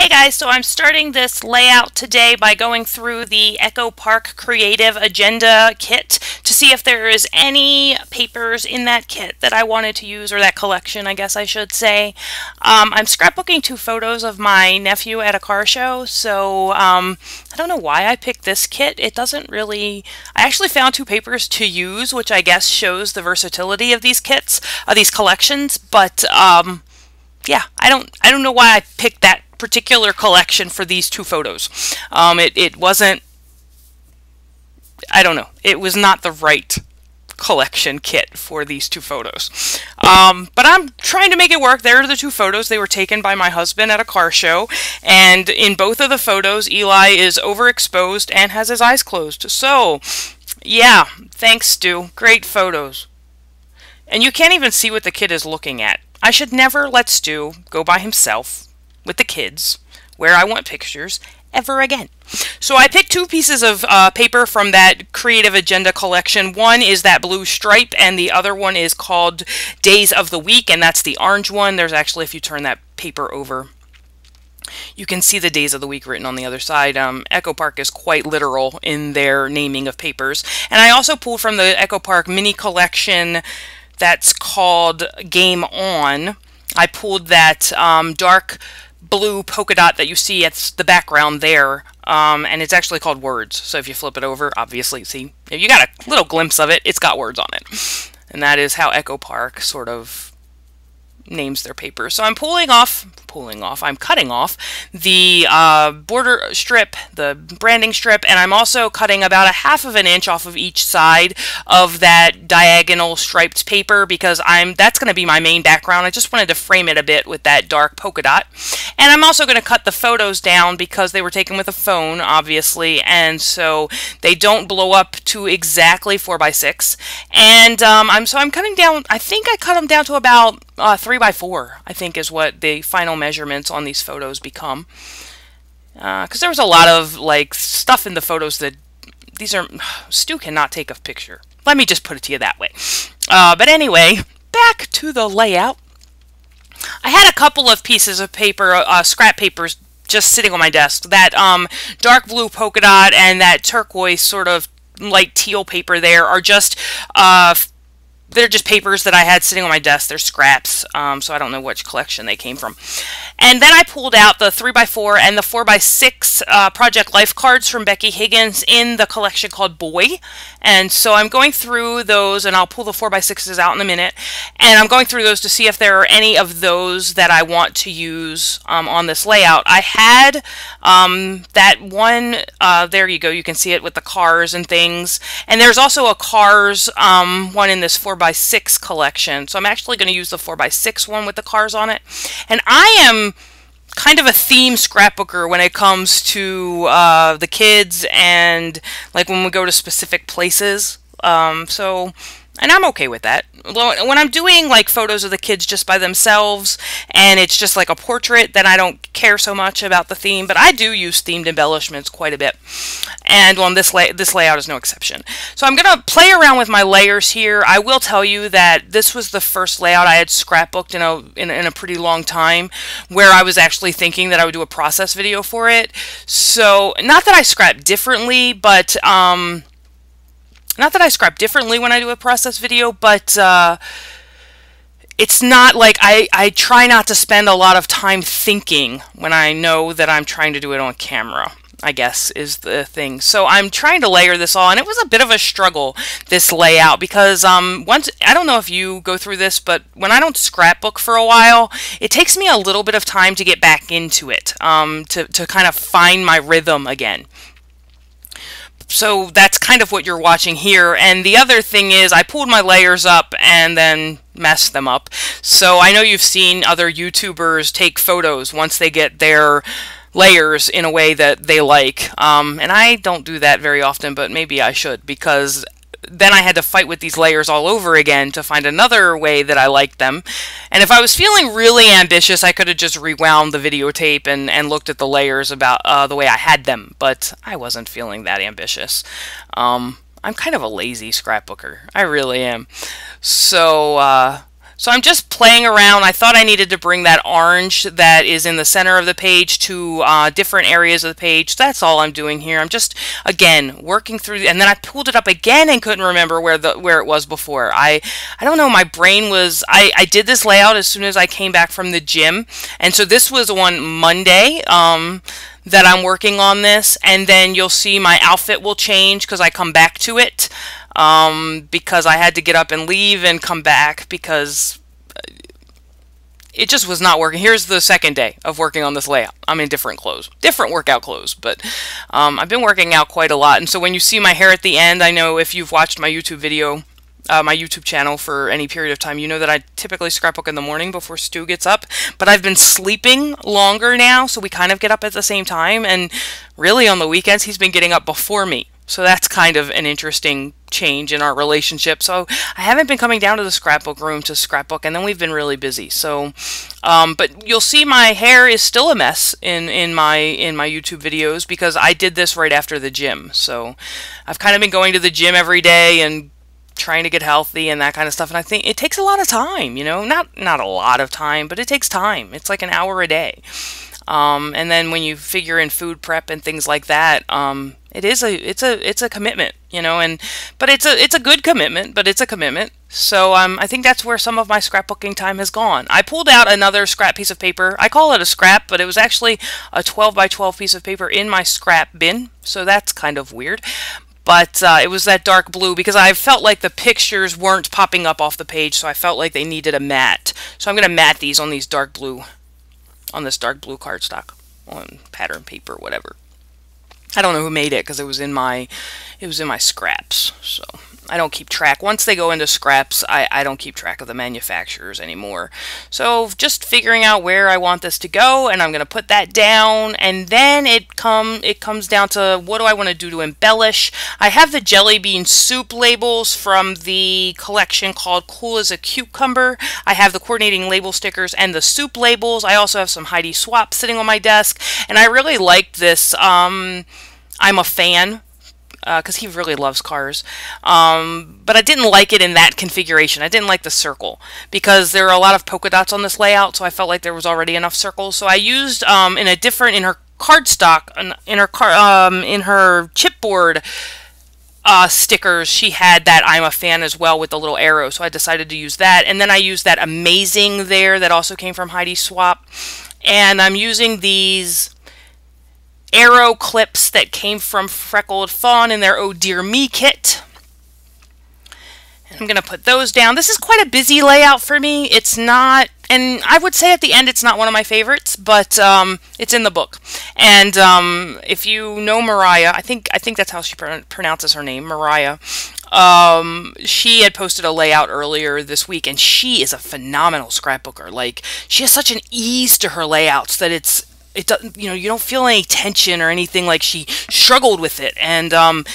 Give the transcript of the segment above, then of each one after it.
Hey guys, so I'm starting this layout today by going through the Echo Park Creative Agenda kit to see if there is any papers in that kit that I wanted to use, or that collection, I guess I should say. I'm scrapbooking 2 photos of my nephew at a car show, so I don't know why I picked this kit. It doesn't really... I actually found 2 papers to use, which I guess shows the versatility of these kits, of these collections, but yeah, I don't know why I picked that particular collection for these 2 photos. It wasn't, I don't know, it was not the right collection kit for these 2 photos. But I'm trying to make it work. There are the 2 photos. They were taken by my husband at a car show, and in both of the photos, Eli is overexposed and has his eyes closed. So, yeah, thanks, Stu. Great photos. And you can't even see what the kid is looking at. I should never let Stu go by himself with the kids where I want pictures ever again. So I picked 2 pieces of paper from that Creative Agenda collection. One is that blue stripe, and the other one is called Days of the Week, and that's the orange one. There's actually, if you turn that paper over, you can see the days of the week written on the other side. Echo Park is quite literal in their naming of papers. And I also pulled from the Echo Park mini collection that's called Game On. I pulled that dark blue polka dot that you see at the background there, and it's actually called Words. So if you flip it over, obviously, see, if you got a little glimpse of it, it's got words on it. And that is how Echo Park sort of names their papers. So I'm I'm cutting off the border strip, the branding strip, and I'm also cutting about a 1/2 inch off of each side of that diagonal striped paper, because that's going to be my main background. I just wanted to frame it a bit with that dark polka dot. And I'm also going to cut the photos down because they were taken with a phone, obviously, and so they don't blow up to exactly 4x6. And I'm cutting down, I think I cut them down to about 3x4, I think, is what the final measurements on these photos become. Because there was a lot of like stuff in the photos that Stu cannot take a picture. Let me just put it to you that way. But anyway, back to the layout. I had a couple of pieces of paper, scrap papers, just sitting on my desk. That dark blue polka dot and that turquoise sort of light teal paper there are just they're just papers that I had sitting on my desk. They're scraps, so I don't know which collection they came from. And then I pulled out the 3x4 and the 4x6 Project Life cards from Becky Higgins in the collection called Boy. And so I'm going through those, and I'll pull the 4x6s out in a minute. And I'm going through those to see if there are any of those that I want to use on this layout. I had that one, there you go, you can see it with the cars and things. And there's also a cars one in this 4x6 collection. So I'm actually going to use the 4x6 one with the cars on it. And I am kind of a theme scrapbooker when it comes to the kids, and like when we go to specific places. And I'm okay with that. When I'm doing like photos of the kids just by themselves and it's just like a portrait, then I don't care so much about the theme, but I do use themed embellishments quite a bit. And on this layout is no exception. So I'm going to play around with my layers here. I will tell you that this was the first layout I had scrapbooked in a pretty long time, where I was actually thinking that I would do a process video for it. So not that I scrap differently, but not that I scrap differently when I do a process video, but it's not like I try not to spend a lot of time thinking when I know that I'm trying to do it on camera, I guess, is the thing. So I'm trying to layer this all, and it was a bit of a struggle, this layout, because I don't know if you go through this, but when I don't scrapbook for a while, it takes me a little bit of time to get back into it, to kind of find my rhythm again. So that's kind of what you're watching here. And the other thing is I pulled my layers up and then messed them up. So I know you've seen other YouTubers take photos once they get their layers in a way that they like. And I don't do that very often, but maybe I should, because then I had to fight with these layers all over again to find another way that I liked them. And if I was feeling really ambitious, I could have just rewound the videotape and looked at the layers about the way I had them, but I wasn't feeling that ambitious. I'm kind of a lazy scrapbooker. I really am. So So I'm just playing around. I thought I needed to bring that orange that is in the center of the page to different areas of the page. That's all I'm doing here. I'm just, again, working through, and then I pulled it up again and couldn't remember where it was before. I don't know, my brain was, I did this layout as soon as I came back from the gym, and so this was on Monday that I'm working on this, and then you'll see my outfit will change because I come back to it. Because I had to get up and leave and come back because it just was not working. Here's the second day of working on this layout. I'm in different clothes, different workout clothes, but I've been working out quite a lot. And so when you see my hair at the end, I know if you've watched my YouTube video, my YouTube channel for any period of time, you know that I typically scrapbook in the morning before Stu gets up, but I've been sleeping longer now, so we kind of get up at the same time, and really on the weekends he's been getting up before me. So that's kind of an interesting change in our relationship. So I haven't been coming down to the scrapbook room to scrapbook, and then we've been really busy. So, but you'll see my hair is still a mess in my YouTube videos because I did this right after the gym. So I've kind of been going to the gym every day and trying to get healthy and that kind of stuff. And I think it takes a lot of time, you know, not a lot of time, but it takes time. It's like an hour a day. And then when you figure in food prep and things like that, it's a commitment, you know, but it's a good commitment, but it's a commitment. So I think that's where some of my scrapbooking time has gone. I pulled out another scrap piece of paper. I call it a scrap, but it was actually a 12 by 12 piece of paper in my scrap bin. So that's kind of weird. But it was that dark blue because I felt like the pictures weren't popping up off the page, so I felt like they needed a matte. So I'm going to matte these on these dark blue, on this dark blue cardstock, on pattern paper, whatever. I don't know who made it because it was in my scraps. So I don't keep track. Once they go into scraps, I don't keep track of the manufacturers anymore. So just figuring out where I want this to go, and I'm going to put that down, and then it comes down to what do I want to do to embellish. I have the jelly bean soup labels from the collection called Cool as a Cucumber. I have the coordinating label stickers and the soup labels. I also have some Heidi Swap sitting on my desk, and I really liked this. I'm a fan because he really loves cars, but I didn't like it in that configuration. I didn't like the circle because there are a lot of polka dots on this layout, so I felt like there was already enough circles. So I used in her cardstock, in her chipboard stickers, she had that I'm a fan as well with the little arrow, so I decided to use that. And then I used that amazing there that also came from Heidi Swap, and I'm using these arrow clips that came from Freckled Fawn in their Oh Dear Me kit. And I'm going to put those down. This is quite a busy layout for me. It's not, and I would say at the end it's not one of my favorites, but it's in the book. And if you know Mariah, I think that's how she pronounces her name, Mariah. She had posted a layout earlier this week, and she is a phenomenal scrapbooker. Like, she has such an ease to her layouts that it doesn't, you know, you don't feel any tension or anything like she struggled with it, and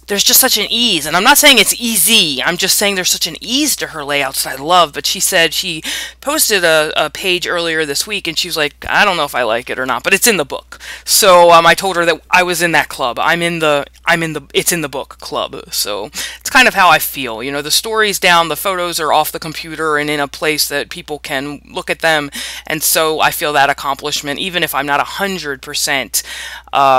there's just such an ease. And I'm not saying it's easy, I'm just saying there's such an ease to her layouts that I love. But she said she posted a page earlier this week, and she was like, I don't know if I like it or not, but it's in the book. So I told her that I was in that club. I'm in the it's in the book club. So it's kind of how I feel. You know, the story's down, the photos are off the computer and in a place that people can look at them, and so I feel that accomplishment even if I'm not 100%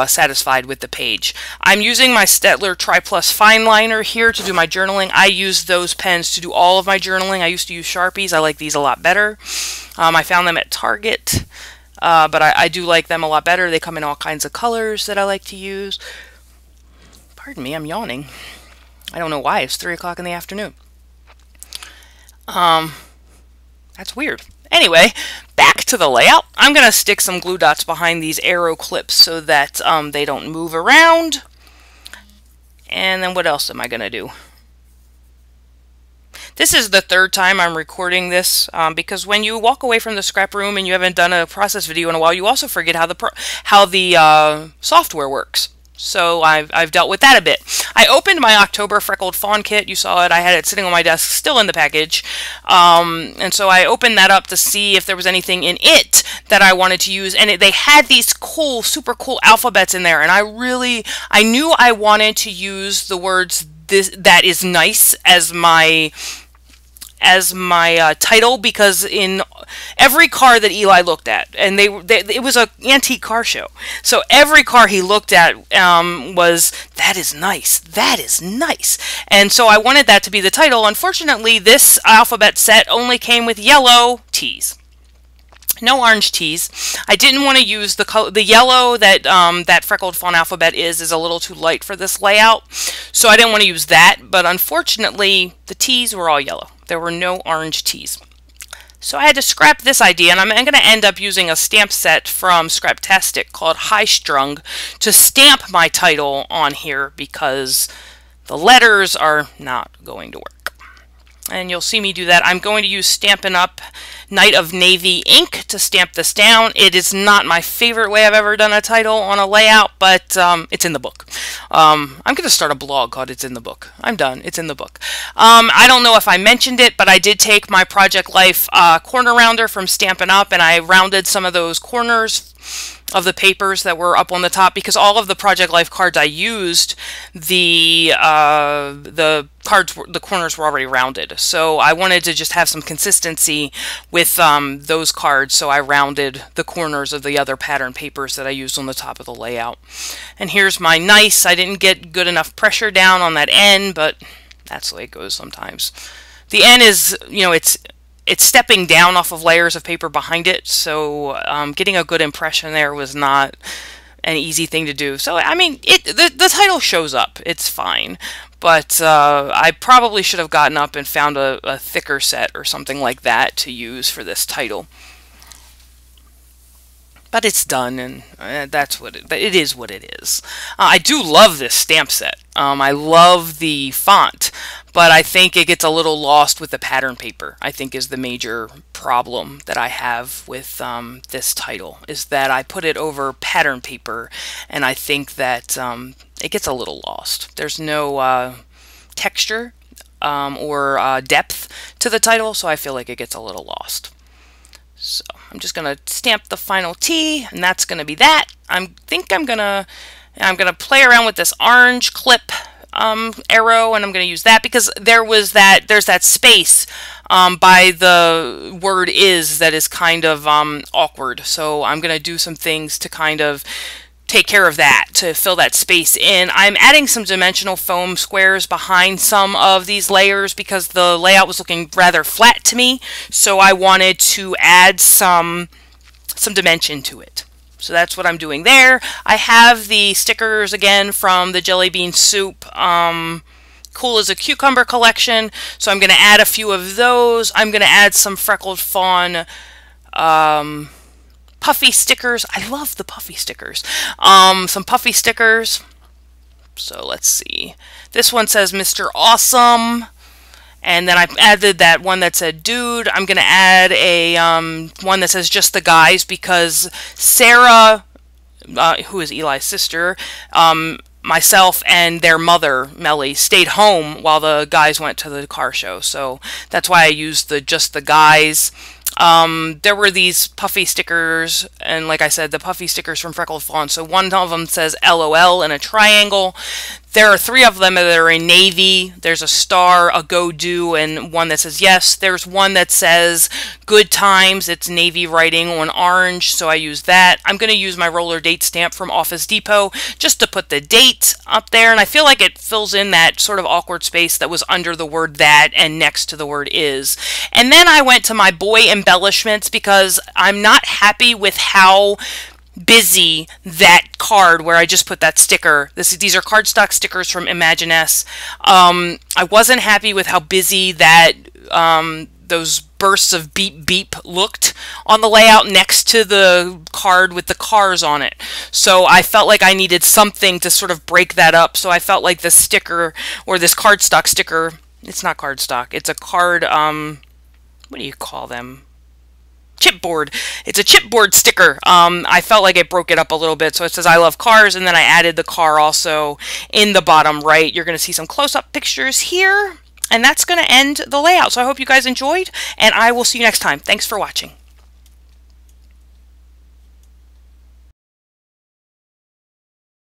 satisfied with the page. I'm using my Stettler Tri-Plus fine liner here to do my journaling. I use those pens to do all of my journaling. I used to use Sharpies. I like these a lot better. I found them at Target, but I do like them a lot better. They come in all kinds of colors that I like to use. Pardon me, I'm yawning. I don't know why. It's 3 o'clock in the afternoon. That's weird. Anyway, back to the layout. I'm going to stick some glue dots behind these arrow clips so that they don't move around. And then what else am I going to do? This is the third time I'm recording this because when you walk away from the scrap room and you haven't done a process video in a while, you also forget how the software works. So I've dealt with that a bit. I opened my October Freckled Fawn kit. You saw it. I had it sitting on my desk, still in the package. And so I opened that up to see if there was anything in it that I wanted to use. And they had these cool, super cool alphabets in there. And I knew I wanted to use the words "that is nice" as my as my title, because in every car that Eli looked at, and it was an antique car show, so every car he looked at was, that is nice, that is nice. And so I wanted that to be the title. Unfortunately, this alphabet set only came with yellow T's. No orange T's. I didn't want to use the yellow that that freckled fawn alphabet is a little too light for this layout, so I didn't want to use that. But unfortunately, the T's were all yellow. There were no orange T's. So I had to scrap this idea, and I'm going to end up using a stamp set from Scraptastic called High Strung to stamp my title on here, because the letters are not going to work. And you'll see me do that. I'm going to use Stampin' Up! Night of Navy ink to stamp this down. It is not my favorite way I've ever done a title on a layout, but it's in the book. I'm going to start a blog called It's in the Book. I'm done. It's in the book. I don't know if I mentioned it, but I did take my Project Life corner rounder from Stampin' Up! And I rounded some of those corners of the papers that were up on the top, because all of the Project Life cards I used, the corners were already rounded. So I wanted to just have some consistency with those cards, so I rounded the corners of the other pattern papers that I used on the top of the layout. And here's my nice. I didn't get good enough pressure down on that N, but that's the way it goes sometimes. The N is, you know, it's stepping down off of layers of paper behind it, so getting a good impression there was not an easy thing to do. So, I mean, the title shows up. It's fine. But I probably should have gotten up and found a thicker set or something like that to use for this title. But it's done, and that's what it is. What it is. I do love this stamp set. I love the font, but I think it gets a little lost with the pattern paper. I think is the major problem that I have with this title, is that I put it over pattern paper, and I think that it gets a little lost. There's no texture or depth to the title, so I feel like it gets a little lost. So I'm just gonna stamp the final T, and that's gonna be that. I think I'm gonna play around with this orange clip arrow, and I'm gonna use that because there's that space by the word is that is kind of awkward. So I'm gonna do some things to kind of take care of that, to fill that space in. I'm adding some dimensional foam squares behind some of these layers because the layout was looking rather flat to me, so I wanted to add some dimension to it. So that's what I'm doing there. I have the stickers again from the Jelly Bean Soup Cool as a Cucumber collection, so I'm going to add a few of those. I'm going to add some Freckled Fawn puffy stickers. I love the puffy stickers. Some puffy stickers. So let's see. This one says Mr. Awesome. And then I added that one that said Dude. I'm going to add a one that says Just the Guys, because Sarah, who is Eli's sister, myself and their mother, Melly, stayed home while the guys went to the car show. So that's why I used the Just the Guys. There were these puffy stickers, and like I said, the puffy stickers from Freckled Fawn. So one of them says LOL in a triangle. There are 3 of them that are in navy. There's a star, a go do, and one that says yes. There's one that says good times. It's navy writing on orange, so I use that. I'm going to use my roller date stamp from Office Depot just to put the date up there, and I feel like it fills in that sort of awkward space that was under the word that and next to the word is. And then I went to my boy embellishments because I'm not happy with how busy that card where I just put that sticker. These are cardstock stickers from Imaginess. I wasn't happy with how busy that those bursts of beep beep looked on the layout next to the card with the cars on it. So I felt like I needed something to sort of break that up. So I felt like the sticker, or this cardstock sticker, it's not cardstock, it's a card, what do you call them? Chipboard. It's a chipboard sticker. I felt like it broke it up a little bit. So it says I love cars, and then I added the car also in the bottom right. You're going to see some close-up pictures here, and that's going to end the layout. So I hope you guys enjoyed, and I will see you next time. Thanks for watching.